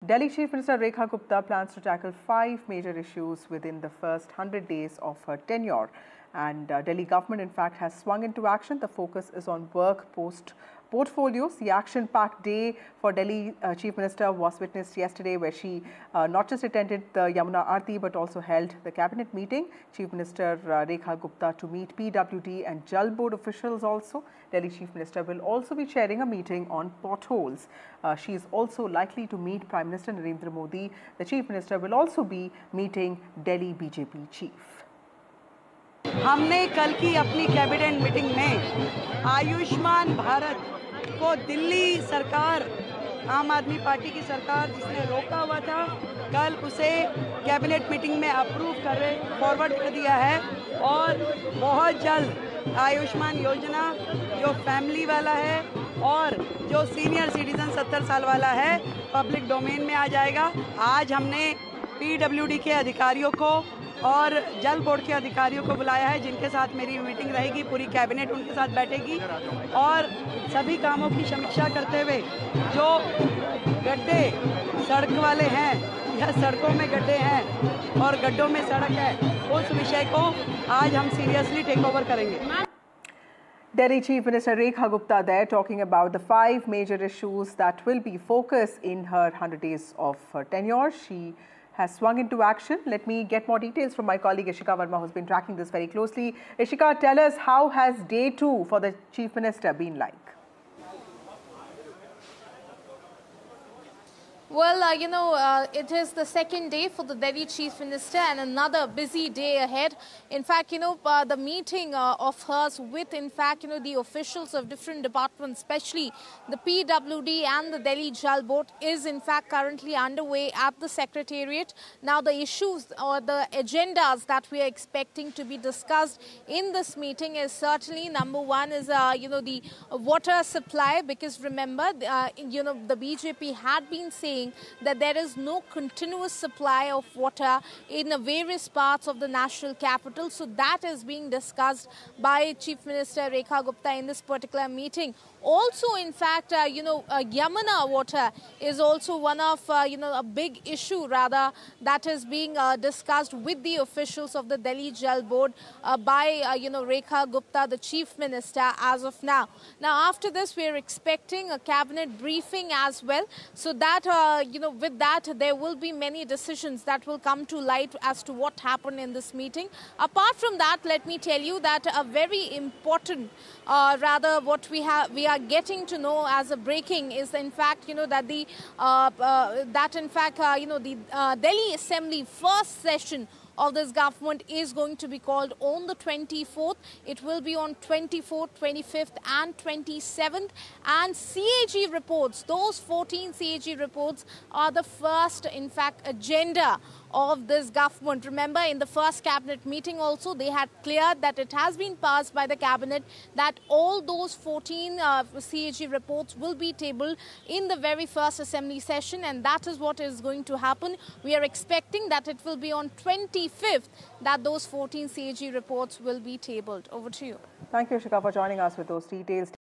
Delhi Chief Minister Rekha Gupta plans to tackle 5 major issues within the first 100 days of her tenure. And Delhi government, in fact, has swung into action. The focus is on work portfolios. The action-packed day for Delhi Chief Minister was witnessed yesterday, where she not just attended the Yamuna Aarti but also held the cabinet meeting. Chief Minister Rekha Gupta to meet PWD and Jal Board officials also. Delhi Chief Minister will also be chairing a meeting on potholes. She is also likely to meet Prime Minister Narendra Modi. The Chief Minister will also be meeting Delhi BJP chief. हमने कल की अपनी cabinet meeting में आयुष्मान भारत को दिल्ली सरकार, आम आदमी party की सरकार जिसने रोका हुआ था, कल उसे कैबिनेट मीटिंग में अप्रूव फॉरवर्ड कर दिया है। और बहुत जल्द आयुष्मान योजना जो फैमिली वाला है और जो सीनियर सिटीजन 70 साल वाला है पब्लिक डोमेन में आ जाएगा। आज हमने PWD के अधिकारियों को और जल बोर्ड के अधिकारियों को बुलाया है, जिनके साथ मेरी मीटिंग रहेगी। पूरी कैबिनेट उनके साथ बैठेगी और सभी कामों की समीक्षा करते हुए जो गड्ढे सड़क वाले हैं या सड़कों में गड्ढे हैं और गड्ढों में सड़क है, उस विषय को आज हम सीरियसली टेक ओवर करेंगे। Delhi Chief Minister Rekha Gupta there talking about the 5 major issues that will be focused in her 100 days of her tenure. She has swung into action. Let me get more details from my colleague Ishika Verma, who's been tracking this very closely. Ishika, tell us, how has day 2 for the Chief Minister been like? Well, it is the second day for the Delhi Chief Minister and another busy day ahead. In fact, the meeting of hers with, the officials of different departments, especially the PWD and the Delhi Jal Board, is, in fact, currently underway at the Secretariat. Now, the issues or the agendas that we are expecting to be discussed in this meeting is certainly, number one is, the water supply, because remember, the BJP had been saying that there is no continuous supply of water in various parts of the national capital. So that is being discussed by Chief Minister Rekha Gupta in this particular meeting. Also, in fact, Yamuna water is also one of, a big issue rather that is being discussed with the officials of the Delhi Jal Board by, Rekha Gupta, the Chief Minister, as of now. Now, after this, we are expecting a cabinet briefing as well. So that, with that, there will be many decisions that will come to light as to what happened in this meeting. Apart from that, let me tell you that a very important, what we are getting to know as a breaking is, in fact, that the Delhi Assembly first session of this government is going to be called on the 24th. It will be on 24th, 25th and 27th. And CAG reports, those 14 CAG reports are the first, in fact, agenda of this government. Remember, in the first cabinet meeting also, they had cleared that it has been passed by the cabinet that all those 14 CAG reports will be tabled in the very first assembly session, and that is what is going to happen. We are expecting that it will be on 25th that those 14 CAG reports will be tabled. Over to you. Thank you, Ishika, for joining us with those details.